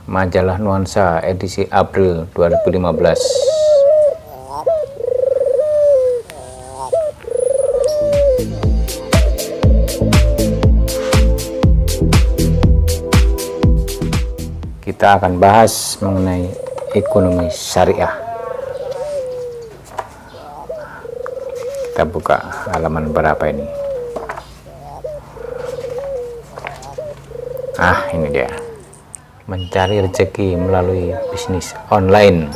Majalah Nuansa edisi April 2015. Kita akan bahas mengenai ekonomi syariah. Kita buka halaman berapa ini? Ini dia. Mencari rezeki melalui bisnis online.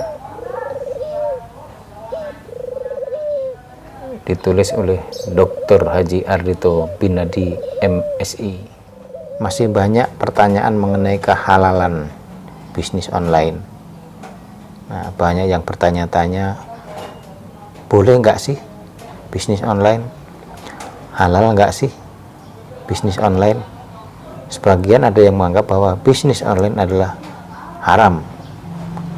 Ditulis oleh Dr. Haji Ardhito Binadi, MSI. Masih banyak pertanyaan mengenai kehalalan bisnis online. Banyak yang bertanya-tanya, boleh nggak sih bisnis online? Halal nggak sih bisnis online? Sebagian ada yang menganggap bahwa bisnis online adalah haram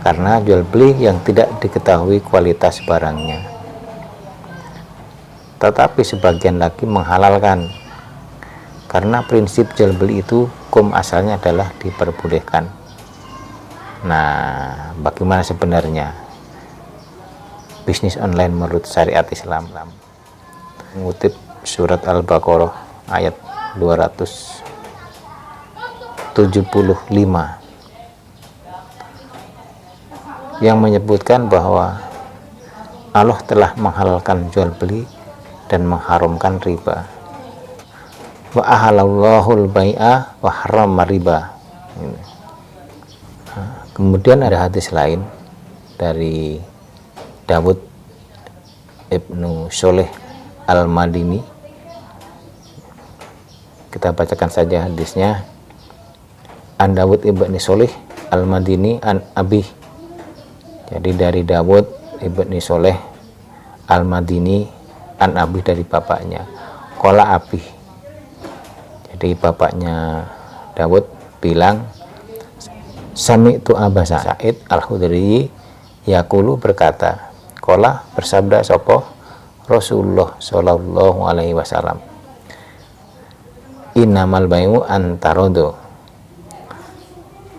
karena jual beli yang tidak diketahui kualitas barangnya. Tetapi sebagian lagi menghalalkan karena prinsip jual beli itu hukum asalnya adalah diperbolehkan. Nah, bagaimana sebenarnya bisnis online menurut syariat Islam? Mengutip surat Al-Baqarah ayat 275 yang menyebutkan bahwa Allah telah menghalalkan jual beli dan mengharamkan riba. Wa ahalallahul bai'a wa harrama riba. Kemudian ada hadis lain dari Dawud Ibnu Sholeh Al-Madini. Kita bacakan saja hadisnya. An Dawud Ibnu Sholeh Al-Madini an Abi. Jadi dari Dawud Ibnu Sholeh Al-Madini an Abi, dari bapaknya. Qala Abi. Jadi bapaknya Dawud bilang, Sami'tu Aba Sa'id Al-Khudri yaqulu, berkata, qala, bersabda sapa Rasulullah sallallahu alaihi wasallam, innamal bai'u antarodo.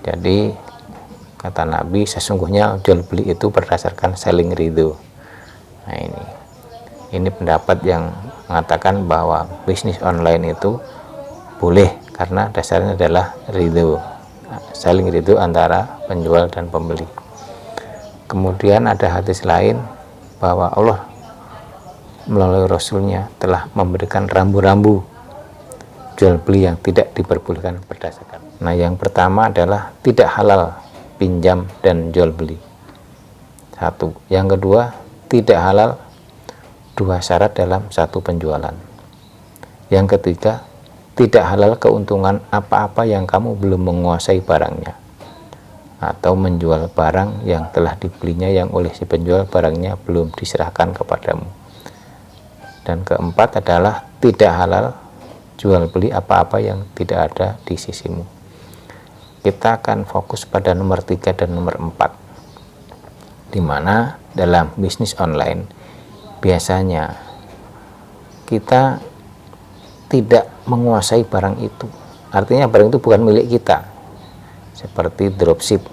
Jadi kata Nabi, sesungguhnya jual beli itu berdasarkan saling ridho. Nah, ini pendapat yang mengatakan bahwa bisnis online itu boleh karena dasarnya adalah ridho, saling ridho antara penjual dan pembeli. Kemudian ada hadis lain bahwa Allah melalui Rasulnya telah memberikan rambu-rambu jual beli yang tidak diperbolehkan berdasarkan. Nah, yang pertama adalah tidak halal pinjam dan jual beli. Satu. Yang kedua, tidak halal dua syarat dalam satu penjualan. Yang ketiga, tidak halal keuntungan apa-apa yang kamu belum menguasai barangnya, atau menjual barang yang telah dibelinya yang oleh si penjual barangnya belum diserahkan kepadamu. Dan keempat adalah tidak halal jual beli apa-apa yang tidak ada di sisimu. Kita akan fokus pada nomor 3 dan nomor 4, di mana dalam bisnis online biasanya kita tidak menguasai barang itu. Artinya barang itu bukan milik kita, seperti dropship.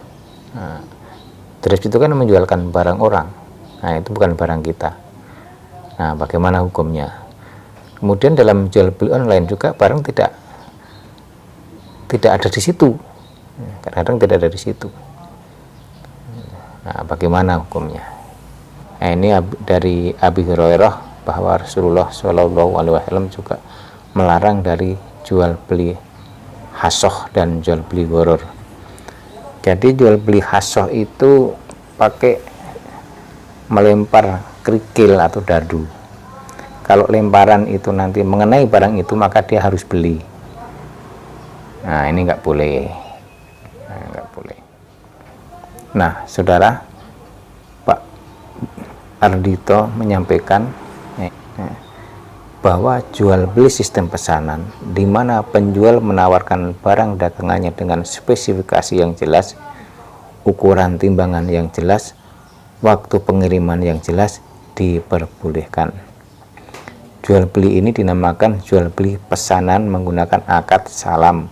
Dropship itu kan menjualkan barang orang. Nah, itu bukan barang kita. Nah, bagaimana hukumnya? Kemudian dalam jual beli online juga barang tidak ada di situ. Kadang-kadang tidak ada di situ. Nah, bagaimana hukumnya? Nah, ini dari Abi Hurairah bahwa Rasulullah Shallallahu Alaihi Wasallam juga melarang dari jual beli hasoh dan jual beli gharar. Jadi jual beli hasoh itu pakai melempar kerikil atau dadu. Kalau lemparan itu nanti mengenai barang itu, maka dia harus beli. Nah, ini nggak boleh. Nah, saudara, Pak Ardhito menyampaikan bahwa jual beli sistem pesanan, di mana penjual menawarkan barang dagangannya dengan spesifikasi yang jelas, ukuran timbangan yang jelas, waktu pengiriman yang jelas, diperbolehkan. Jual beli ini dinamakan jual beli pesanan menggunakan akad salam,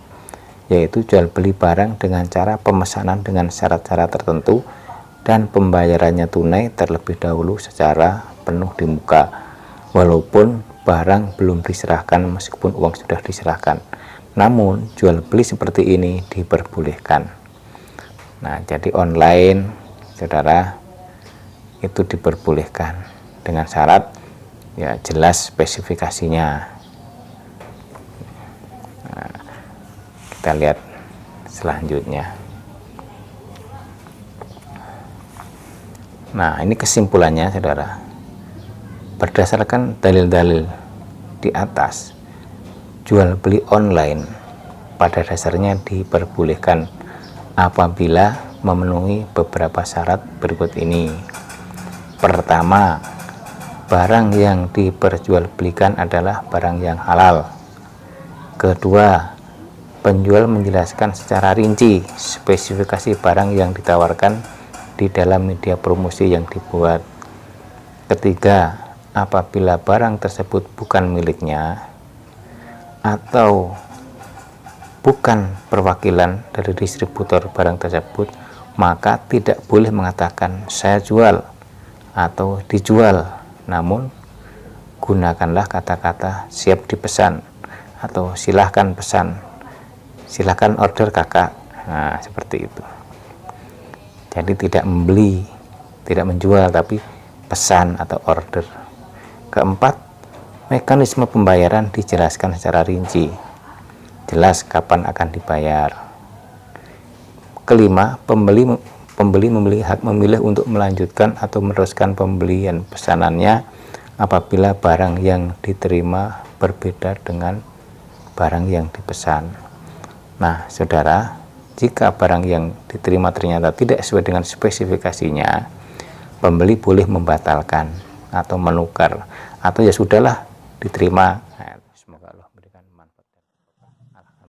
yaitu jual beli barang dengan cara pemesanan dengan syarat-syarat tertentu dan pembayarannya tunai terlebih dahulu secara penuh di muka, walaupun barang belum diserahkan meskipun uang sudah diserahkan. Namun jual beli seperti ini diperbolehkan. Nah, jadi online saudara itu diperbolehkan dengan syarat ya jelas spesifikasinya. Nah, kita lihat selanjutnya. Nah, ini kesimpulannya saudara. Berdasarkan dalil-dalil di atas, jual beli online pada dasarnya diperbolehkan apabila memenuhi beberapa syarat berikut ini. Pertama, barang yang diperjualbelikan adalah barang yang halal. Kedua, penjual menjelaskan secara rinci spesifikasi barang yang ditawarkan di dalam media promosi yang dibuat. Ketiga, apabila barang tersebut bukan miliknya atau bukan perwakilan dari distributor barang tersebut, maka tidak boleh mengatakan saya jual atau dijual, namun gunakanlah kata-kata siap dipesan atau silahkan pesan, silahkan order kakak. Nah, seperti itu. Jadi tidak membeli, tidak menjual, tapi pesan atau order. Keempat, mekanisme pembayaran dijelaskan secara rinci, jelas kapan akan dibayar. Kelima, pembeli memiliki hak memilih untuk melanjutkan atau meneruskan pembelian pesanannya apabila barang yang diterima berbeda dengan barang yang dipesan. Nah, saudara, jika barang yang diterima ternyata tidak sesuai dengan spesifikasinya, pembeli boleh membatalkan atau menukar, atau ya sudahlah diterima